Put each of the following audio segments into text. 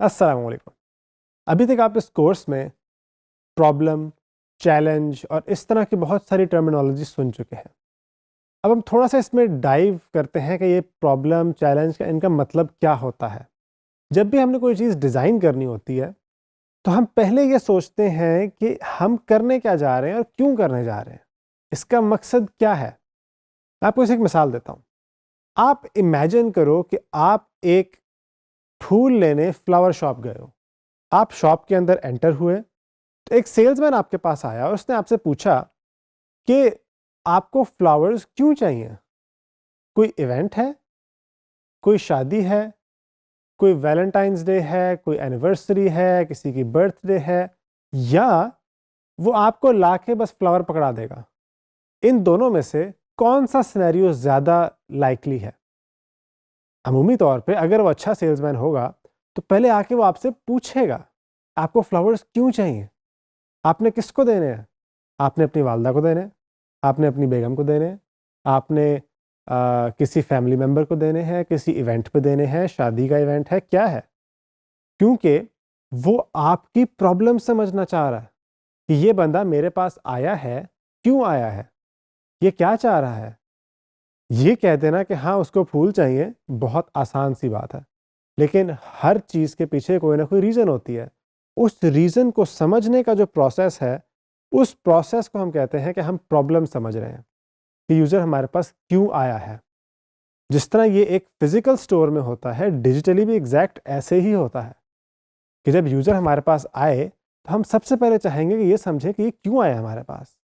अस्सलाम वालेकुम। अभी तक आप इस कोर्स में प्रॉब्लम, चैलेंज और इस तरह की बहुत सारी टर्मिनोलॉजी सुन चुके हैं। अब हम थोड़ा-सा इसमें डाइव करते हैं कि ये प्रॉब्लम, चैलेंज का इनका मतलब क्या होता है। जब भी हमने कोई चीज़ डिज़ाइन करनी होती है, तो हम पहले ये सोचते हैं कि हम करने क्या जा रहे हैं और क्यों करने जा रहे हैं? इसका मकसद क्या है? मैं आपको इसकी एक मिसाल देता हूँ। आप इमेजिन करो कि आप एक फूल लेने फ्लावर शॉप गए हो। आप शॉप के अंदर एंटर हुए, तो एक सेल्समैन आपके पास आया और उसने आपसे पूछा कि आपको फ्लावर्स क्यों चाहिए? कोई इवेंट है? कोई शादी है? कोई वैलेंटाइन्स डे है? कोई एनिवर्सरी है? किसी की बर्थडे है? या वो आपको लाके बस फ्लावर पकड़ा देगा? इन दोनों में से कौन-सा सिनेरियो ज़्यादा लाइकली है? अमूमी तौर पे अगर वो अच्छा सेल्समैन होगा, तो पहले आके वो आपसे पूछेगा, आपको फ्लावर्स क्यों चाहिए? आपने किसको देने हैं? आपने अपनी वालदा को देने हैं, आपने अपनी बेगम को देने हैं, आपने किसी फैमिली मेंबर को देने हैं, किसी इवेंट पे देने हैं, शादी का इवेंट है, क्या है? क्योंकि वो आपकी प्रॉब्लम समझना चाह रहा है कि ये बंदा मेरे पास आया है, क्यों आया है? ये क्या चाह रहा है? ये कह देना कि हाँ, उसको फूल चाहिए, बहुत आसान सी बात है। लेकिन हर चीज़ के पीछे कोई ना कोई रीज़न होती है। उस रीज़न को समझने का जो प्रोसेस है, उस प्रोसेस को हम कहते हैं कि हम प्रॉब्लम समझ रहे हैं, कि यूज़र हमारे पास क्यों आया है। जिस तरह ये एक फ़िज़िकल स्टोर में होता है, डिजिटली भी एग्ज़ैक्ट ऐसे ही होता है, कि जब यूज़र हमारे पास आए, तो हम सबसे पहले चाहेंगे कि ये समझें कि ये क्यों आया हमारे पास?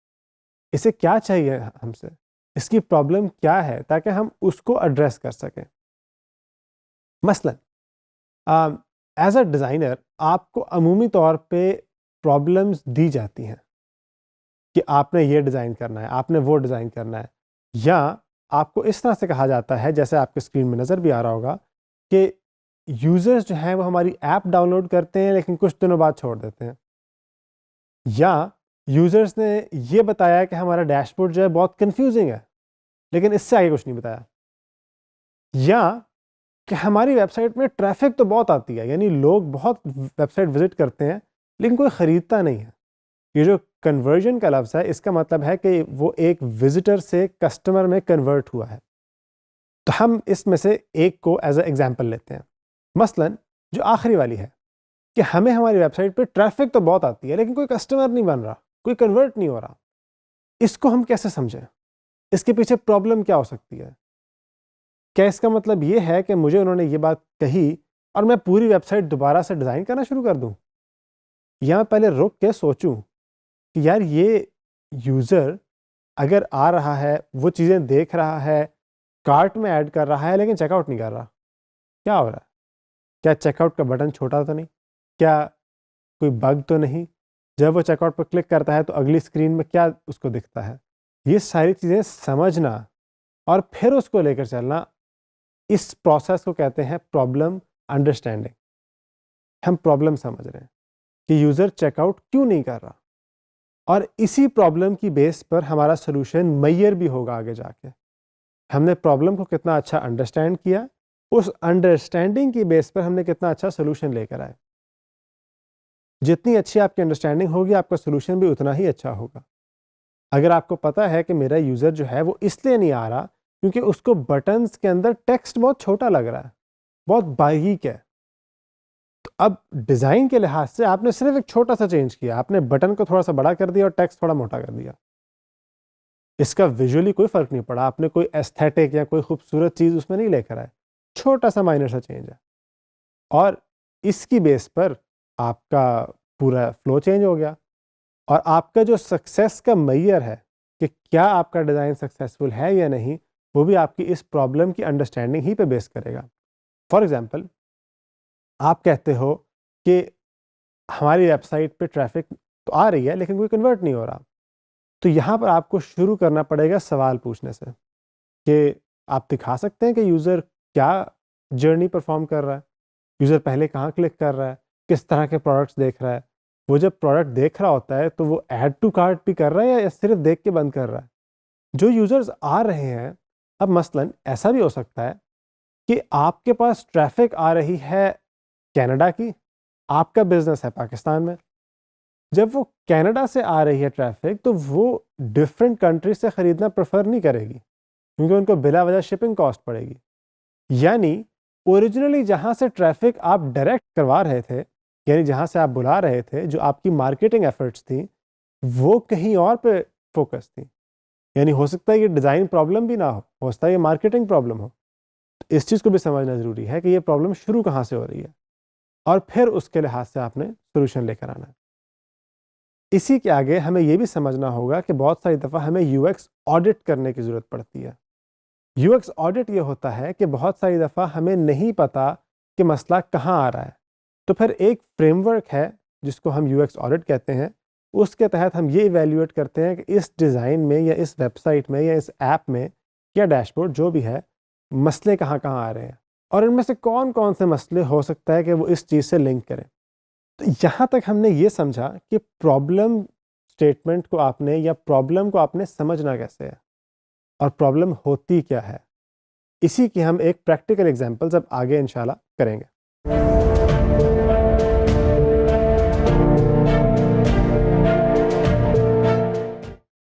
इसे क्या चाहिए हमसे? इसकी प्रॉब्लम क्या है? ताकि हम उसको एड्रेस कर सकें। मसलन एज़ अ डिज़ाइनर आपको अमूमी तौर पे प्रॉब्लम्स दी जाती हैं कि आपने ये डिज़ाइन करना है, आपने वो डिज़ाइन करना है, या आपको इस तरह से कहा जाता है, जैसे आपके स्क्रीन में नज़र भी आ रहा होगा, कि यूज़र्स जो हैं वो हमारी ऐप डाउनलोड करते हैं लेकिन कुछ दिनों बाद छोड़ देते हैं, या यूज़र्स ने ये बताया कि हमारा डैशबोर्ड जो है बहुत कन्फ्यूजिंग है, लेकिन इससे आगे कुछ नहीं बताया, या कि हमारी वेबसाइट में ट्रैफ़िक तो बहुत आती है, यानी लोग बहुत वेबसाइट विज़िट करते हैं, लेकिन कोई ख़रीदता नहीं है। ये जो कन्वर्जन का लफ्ज़ है, इसका मतलब है कि वो एक विज़िटर से कस्टमर में कन्वर्ट हुआ है। तो हम इसमें से एक को एज़ अ एग्ज़ाम्पल लेते हैं। मसलन जो आखिरी वाली है, कि हमें हमारी वेबसाइट पे ट्रैफ़िक तो बहुत आती है, लेकिन कोई कस्टमर नहीं बन रहा, कोई कन्वर्ट नहीं हो रहा। इसको हम कैसे समझें? इसके पीछे प्रॉब्लम क्या हो सकती है? क्या इसका मतलब ये है कि मुझे उन्होंने ये बात कही और मैं पूरी वेबसाइट दोबारा से डिज़ाइन करना शुरू कर दूँ? या मैं पहले रुक के सोचूँ कि यार ये यूज़र अगर आ रहा है, वो चीज़ें देख रहा है, कार्ट में ऐड कर रहा है लेकिन चेकआउट नहीं कर रहा, क्या हो रहा है? क्या चेकआउट का बटन छोटा तो नहीं? क्या कोई बग तो नहीं? जब वो चेकआउट पर क्लिक करता है तो अगली स्क्रीन में क्या उसको दिखता है? ये सारी चीज़ें समझना और फिर उसको लेकर चलना, इस प्रोसेस को कहते हैं प्रॉब्लम अंडरस्टैंडिंग। हम प्रॉब्लम समझ रहे हैं कि यूज़र चेकआउट क्यों नहीं कर रहा, और इसी प्रॉब्लम की बेस पर हमारा सॉल्यूशन मैयर भी होगा आगे जाके। हमने प्रॉब्लम को कितना अच्छा अंडरस्टैंड किया, उस अंडरस्टैंडिंग की बेस पर हमने कितना अच्छा सॉल्यूशन लेकर आए। जितनी अच्छी आपकी अंडरस्टैंडिंग होगी, आपका सॉल्यूशन भी उतना ही अच्छा होगा। अगर आपको पता है कि मेरा यूज़र जो है वो इसलिए नहीं आ रहा क्योंकि उसको बटन्स के अंदर टेक्स्ट बहुत छोटा लग रहा है, बहुत बारीक है। तो अब डिज़ाइन के लिहाज से आपने सिर्फ़ एक छोटा-सा चेंज किया, आपने बटन को थोड़ा-सा बड़ा कर दिया और टेक्स्ट थोड़ा मोटा कर दिया। इसका विजुअली कोई फ़र्क नहीं पड़ा, आपने कोई एस्थेटिक या कोई खूबसूरत चीज़ उसमें नहीं लेकर आए, छोटा-सा माइनर सा चेंज है, और इसकी बेस पर आपका पूरा फ्लो चेंज हो गया, और आपका जो सक्सेस का मैयर है कि क्या आपका डिज़ाइन सक्सेसफुल है या नहीं, वो भी आपकी इस प्रॉब्लम की अंडरस्टैंडिंग ही पे बेस करेगा। फॉर एग्ज़ाम्पल, आप कहते हो कि हमारी वेबसाइट पे ट्रैफ़िक तो आ रही है लेकिन कोई कन्वर्ट नहीं हो रहा। तो यहाँ पर आपको शुरू करना पड़ेगा सवाल पूछने से, कि आप दिखा सकते हैं कि यूज़र क्या जर्नी परफ़ॉर्म कर रहा है? यूज़र पहले कहाँ क्लिक कर रहा है? किस तरह के प्रोडक्ट्स देख रहा है? वो जब प्रोडक्ट देख रहा होता है तो वो ऐड टू कार्ट भी कर रहा है या सिर्फ़ देख के बंद कर रहा है? जो यूज़र्स आ रहे हैं, अब मसलन ऐसा भी हो सकता है कि आपके पास ट्रैफ़िक आ रही है कनाडा की, आपका बिजनेस है पाकिस्तान में, जब वो कनाडा से आ रही है ट्रैफिक तो वो डिफरेंट कंट्री से ख़रीदना प्रेफर नहीं करेगी क्योंकि उनको बिला वजह शिपिंग कॉस्ट पड़ेगी। यानी ओरिजिनली जहाँ से ट्रैफिक आप डायरेक्ट करवा रहे थे, यानी जहाँ से आप बुला रहे थे, जो आपकी मार्केटिंग एफर्ट्स थी वो कहीं और पे फोकस थी। यानी हो सकता है ये डिज़ाइन प्रॉब्लम भी ना हो सकता है ये मार्केटिंग प्रॉब्लम हो। तो इस चीज़ को भी समझना ज़रूरी है कि ये प्रॉब्लम शुरू कहाँ से हो रही है और फिर उसके लिहाज से आपने सोल्यूशन लेकर आना है। इसी के आगे हमें ये भी समझना होगा कि बहुत सारी दफ़ा हमें यूएक्स ऑडिट करने की ज़रूरत पड़ती है। यूएक्स ऑडिट ये होता है कि बहुत सारी दफ़ा हमें नहीं पता कि मसला कहाँ आ रहा है, तो फिर एक फ्रेमवर्क है जिसको हम यूएक्स ऑडिट कहते हैं। उसके तहत हम ये इवैल्यूएट करते हैं कि इस डिज़ाइन में या इस वेबसाइट में या इस ऐप में या डैशबोर्ड जो भी है, मसले कहाँ कहाँ आ रहे हैं और इनमें से कौन कौन से मसले हो सकता है कि वो इस चीज़ से लिंक करें। तो यहाँ तक हमने ये समझा कि प्रॉब्लम स्टेटमेंट को आपने या प्रॉब्लम को आपने समझना कैसे है और प्रॉब्लम होती क्या है। इसी की हम एक प्रैक्टिकल एग्जांपल्स अब आगे इंशाल्लाह करेंगे।